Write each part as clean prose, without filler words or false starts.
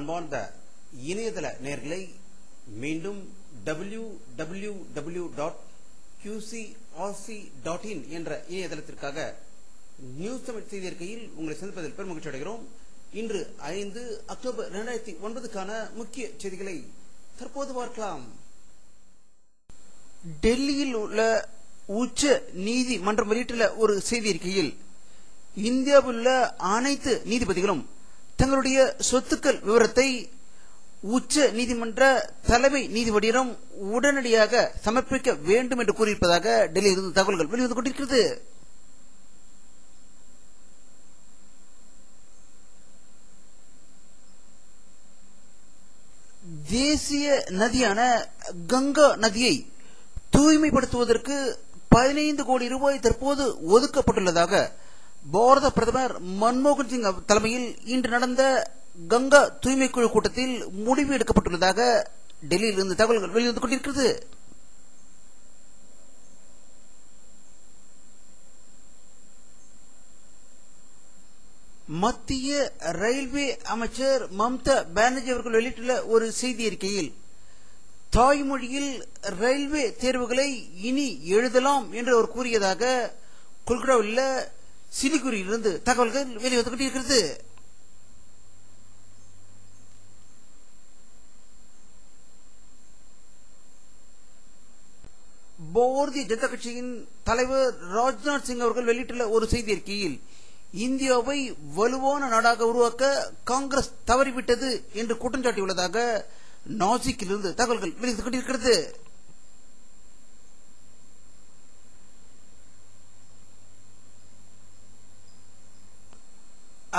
அன்பார்ந்த இணையதள நேயர்களை மீண்டும் www.qcrc.in என்ற இணையதளத்திற்காக நியூஸ் தமிழ் செய்தி அறிக்கையில் உங்களை சந்திப்பதில் பெருமகிழ்ச்சி அடைகிறோம். இன்று 5 அக்டோபர் 2009க்கான முக்கிய செய்திகளை தற்போது பார்க்கலாம். டெல்லியில் உள்ள உச்ச நீதிமன்றம் வெளியிட்டுள்ள ஒரு செய்தி அறிக்கையில் இந்தியாவில் உள்ள அனைத்து நீதிபதிகளும் தங்களுடைய சொத்துக்கள் விவரத்தை உச்ச நீதிமன்ற தலைமை நீதிபதியிடம் உடனடியாக சமர்ப்பிக்க வேண்டும் என்று கூறியிருப்பதாக டெல்லியிலிருந்து தகவல்கள் வெளிவந்து கொண்டிருக்கிறது. தேசிய நதியான கங்கா நதியை தூய்மைப்படுத்துவதற்கு 15 கோடி ரூபாய் தற்போது ஒதுக்கப்பட்டுள்ளதாக பாரத பிரதமர் மன்மோகன் சிங் தலைமையில் இன்று நடந்த கங்கா தூய்மை குழு கூட்டத்தில் முடிவு எடுக்கப்பட்டுள்ளதாக டெல்லியில் இருந்து தகவல்கள் வெளிவந்து கொண்டிருக்கிறது. மத்திய ரயில்வே அமைச்சர் மம்தா பானர்ஜி அவர்கள் வெளியிட்டுள்ள ஒரு செய்தி அறிக்கையில் தாய்மொழியில் ரயில்வே தேர்வுகளை இனி எழுதலாம் என்று அவர் கூறியதாக கொல்கத்தாவில் உள்ள சிலிகுரியிலிருந்து தகவல்கள் வெளிவந்து கொண்டிருக்கிறது. பாரதிய ஜனதா கட்சியின் தலைவர் ராஜ்நாத் சிங் அவர்கள் வெளியிட்டுள்ள ஒரு செய்தி அறிக்கையில் இந்தியாவை வலுவான நாடாக உருவாக்க காங்கிரஸ் தவறிவிட்டது என்று குற்றம் சாட்டியுள்ளதாக நாசிக்கிலிருந்து தகவல்கள் வெளிவந்து கொண்டிருக்கிறது.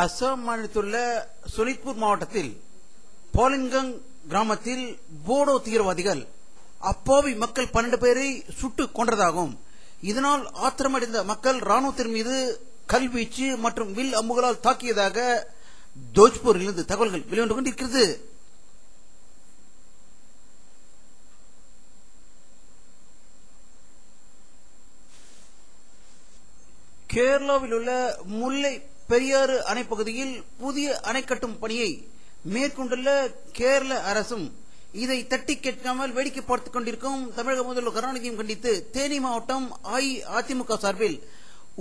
அசாம் மாநிலத்திலுள்ள சோனித்பூர் மாவட்டத்தில் பாலின்கங் கிராமத்தில் போடோ தீவிரவாதிகள் அப்பாவி மக்கள் 12 பேரை சுட்டுக் கொன்றதாகும். இதனால் ஆத்திரமடைந்த மக்கள் ராணுவத்தின் மீது கல்வீச்சு மற்றும் வில் அம்புகளால் தாக்கியதாக ஜோத்பூரிலிருந்து தகவல்கள் வெளிவந்து கொண்டிருக்கிறது. கேரளாவில் உள்ள முல்லை பெரியாறு அணை பகுதியில் புதிய அணை கட்டும் பணியை மேற்கொண்டுள்ள கேரள அரசும் இதை தட்டி கேட்காமல் வேடிக்கை பார்த்துக் கொண்டிருக்கும் தமிழக முதல்வர் கருணாநிதியும் கண்டித்து தேனி மாவட்டம் அஇஅதிமுக சார்பில்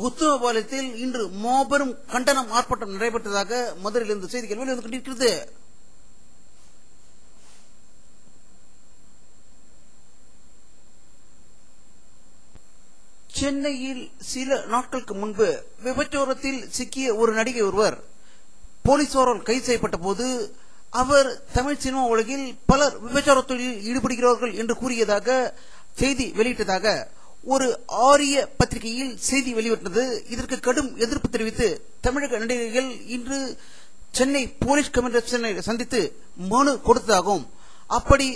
உத்தமபாளையத்தில் இன்று மாபெரும் கண்டனம் ஆர்ப்பாட்டம் நடைபெற்றதாக மதுரையிலிருந்து செய்திகள் வெளிவந்து கொண்டிருக்கிறது. சென்னையில் சில நாட்களுக்கு முன்பு விபச்சாரத்தில் சிக்கிய ஒரு நடிகை ஒருவர் போலீசாரால் கைது செய்யப்பட்ட போது அவர் தமிழ் சினிமா உலகில் பலர் விபச்சார தொழிலில் ஈடுபடுகிறார்கள் என்று கூறியதாக செய்தி வெளியிட்டதாக ஒரு ஆரிய பத்திரிகையில் செய்தி வெளியிட்டது. இதற்கு கடும் எதிர்ப்பு தெரிவித்து தமிழக நடிகைகள் இன்று சென்னை போலீஸ் கமிஷனரை சந்தித்து மனு கொடுத்ததாகவும் அப்படி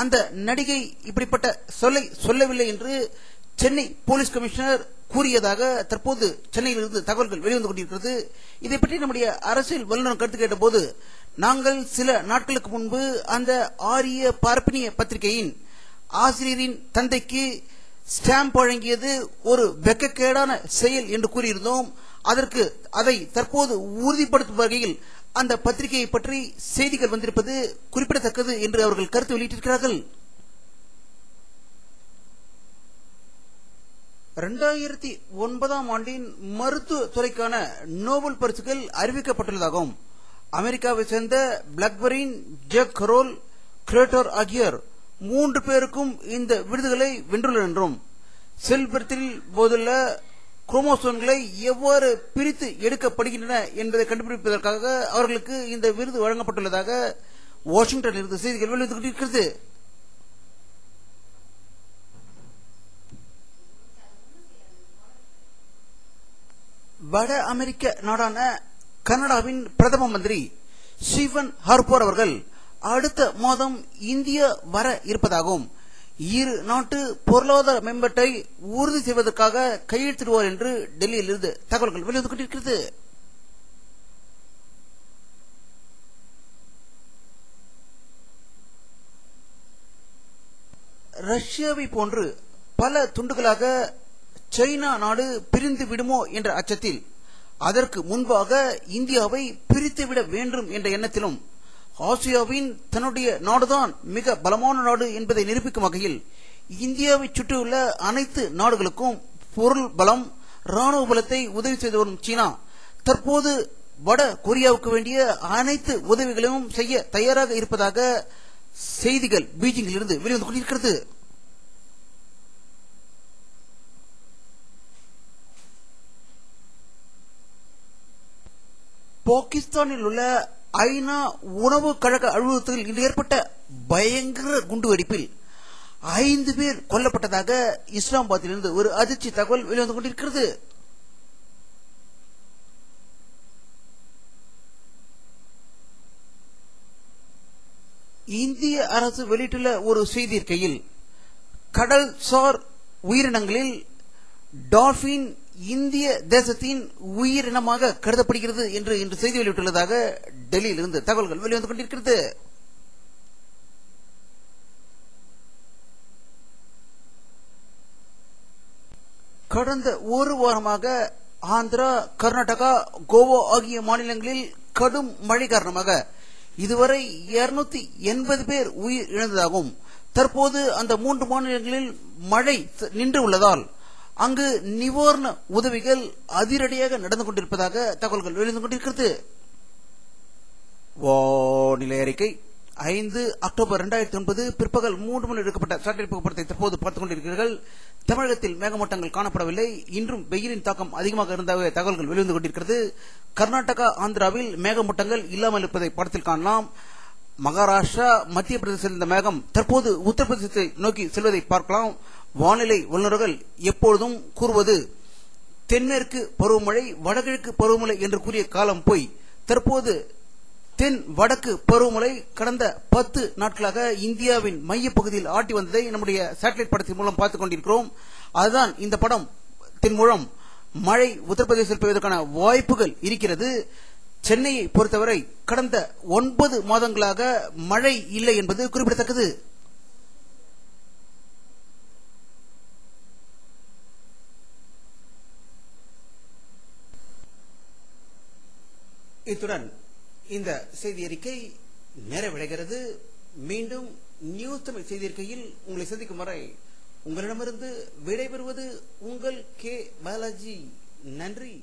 அந்த நடிகை இப்படிப்பட்ட சொல்லை சொல்லவில்லை என்று சென்னை போலீஸ் கமிஷனர் கூறியதாக தற்போது சென்னையிலிருந்து தகவல்கள் வெளிவந்து கொண்டிருக்கிறது. இதை பற்றி நம்முடைய அரசியல் வல்லுநர் கருத்து கேட்ட போது நாங்கள் சில நாட்களுக்கு முன்பு அந்த ஆரிய பார்ப்பனிய பத்திரிகையின் ஆசிரியரின் தந்தைக்கு ஸ்டாம்ப் வழங்கியது ஒரு வெக்கக்கேடான செயல் என்று கூறியிருந்தோம். அதை தற்போது உறுதிப்படுத்தும் வகையில் அந்த பத்திரிகையை பற்றி செய்திகள் வந்திருப்பது குறிப்பிடத்தக்கது என்று அவர்கள் கருத்து வெளியிட்டிருக்கிறார்கள். 2009ஆம் ஆண்டின் மருத்துவ துறைக்கான நோபல் பரிசுகள் அறிவிக்கப்பட்டுள்ளதாகவும் அமெரிக்காவை சேர்ந்த பிளாக்பரின் ஜெக் கரோல் கிரேட்டர் ஆகியோர் 3 பேருக்கும் இந்த விருதுகளை வென்றுள்ளனர் என்றும் செல் பிரித்தலில் போதுள்ள குரோமோசோம்களை எவ்வாறு பிரித்து எடுக்கப்படுகின்றன என்பதை கண்டுபிடிப்பதற்காக அவர்களுக்கு இந்த விருது வழங்கப்பட்டுள்ளதாக வாஷிங்டனில் இருந்து செய்திகள் வெளிவந்து கொண்டிருக்கிறது. வட அமெரிக்க நாடான கனடாவின் பிரதம மந்திரி ஸ்டீவன் ஹார்பர் அவர்கள் அடுத்த மாதம் இந்தியா வர இருப்பதாகவும் இரு நாட்டு பொருளாதார மேம்பாட்டை உறுதி செய்வதற்காக கையெழுத்திடுவார் என்று டெல்லியில் இருந்து தகவல்கள் வெளிவந்து கொண்டிருக்கிறது. ரஷ்யாவை போன்று பல துண்டுகளாக சைனா நாடு பிரிந்து விடுமோ என்ற அச்சத்தில் அதற்கு முன்பாக இந்தியாவை பிரித்துவிட வேண்டும் என்ற எண்ணத்திலும் ஆசியாவின் தன்னுடைய நாடுதான் மிக பலமான நாடு என்பதை நிரூபிக்கும் வகையில் இந்தியாவை சுற்றியுள்ள அனைத்து நாடுகளுக்கும் பொருள் பலம், ராணுவ பலத்தை உதவி செய்து வரும் சீனா தற்போது வட கொரியாவுக்கு வேண்டிய அனைத்து உதவிகளையும் செய்ய தயாராக இருப்பதாக செய்திகள் பீஜிங்கில் இருந்து வெளிவந்து கொண்டிருக்கிறது. பாகிஸ்தானில் உள்ள ஐநா உணவு கழக அலுவலகத்தில் இன்று ஏற்பட்ட பயங்கர குண்டுவெடிப்பில் 5 பேர் கொல்லப்பட்டதாக இஸ்லாமாபாத்திலிருந்து ஒரு அதிர்ச்சி தகவல் வெளிவந்து கொண்டிருக்கிறது. இந்திய அரசு வெளியிட்டுள்ள ஒரு செய்தி அறிக்கையில் கடல்சார் உயிரினங்களில் டால்பின் இந்திய தேசத்தின் உயிரினமாக கருதப்படுகிறது என்று இன்று செய்தி வெளியிட்டுள்ளதாக டெல்லியில் இருந்து தகவல்கள் வெளிவந்து கொண்டிருக்கிறது. கடந்த ஒரு வாரமாக ஆந்திரா, கர்நாடகா, கோவா ஆகிய மாநிலங்களில் கடும் மழை காரணமாக இதுவரை 280 பேர் உயிர் இழந்ததாகவும் தற்போது அந்த 3 மாநிலங்களில் மழை நின்று உள்ளதால் அங்கு நிவாரண உதவிகள் அதிரடியாக நடந்து கொண்டிருப்பதாக தகவல்கள் வெளிவந்து கொண்டிருக்கிறது. வானிலை அறிக்கை 5 அக்டோபர் 2009 பிற்பகல் 3 மணி எடுக்கப்பட்ட சேட்டலைட் புகைப்படத்தை தற்போது பார்த்துக் கொண்டிருக்கிறீர்கள். தமிழகத்தில் மேகமூட்டங்கள் காணப்படவில்லை. இன்றும் வெயிலின் தாக்கம் அதிகமாக இருந்ததாக தகவல்கள் வெளிவந்து கொண்டிருக்கிறது. கர்நாடகா, ஆந்திராவில் மேகமூட்டங்கள் இல்லாமல் இருப்பதை படத்தில் காணலாம். மகாராஷ்டிரா, மத்திய பிரதேசத்தில் இந்த மேகம் தற்போது உத்தரப்பிரதேசத்தை நோக்கி செல்வதை பார்க்கலாம். வானிலை வல்லுநர்கள் எப்பொழுதும் கூறுவது தென்மேற்கு பருவமழை, வடகிழக்கு பருவமழை என்று கூறிய காலம் போய் தற்போது தென் வடக்கு பருவமழை கடந்த 10 நாட்களாக இந்தியாவின் மைய பகுதியில் ஆட்டி வந்ததை நம்முடைய சேட்டலைட் படத்தின் மூலம் பார்த்துக் கொண்டிருக்கிறோம். அதுதான் இந்த படத்தின் மூலம் மழை உத்தரப்பிரதேசத்தில் பெய்வதற்கான வாய்ப்புகள் இருக்கிறது. சென்னையை பொறுத்தவரை கடந்த 9 மாதங்களாக மழை இல்லை என்பது குறிப்பிடத்தக்கது. இத்துடன் இந்த செய்தி அறிக்கை நிறைவடைகிறது. மீண்டும் நியூஸ் தமிழ் செய்தி அறிக்கையில் உங்களை சந்திக்கும் வரை உங்களிடமிருந்து விடைபெறுவது உங்கள் கே பாலாஜி. நன்றி.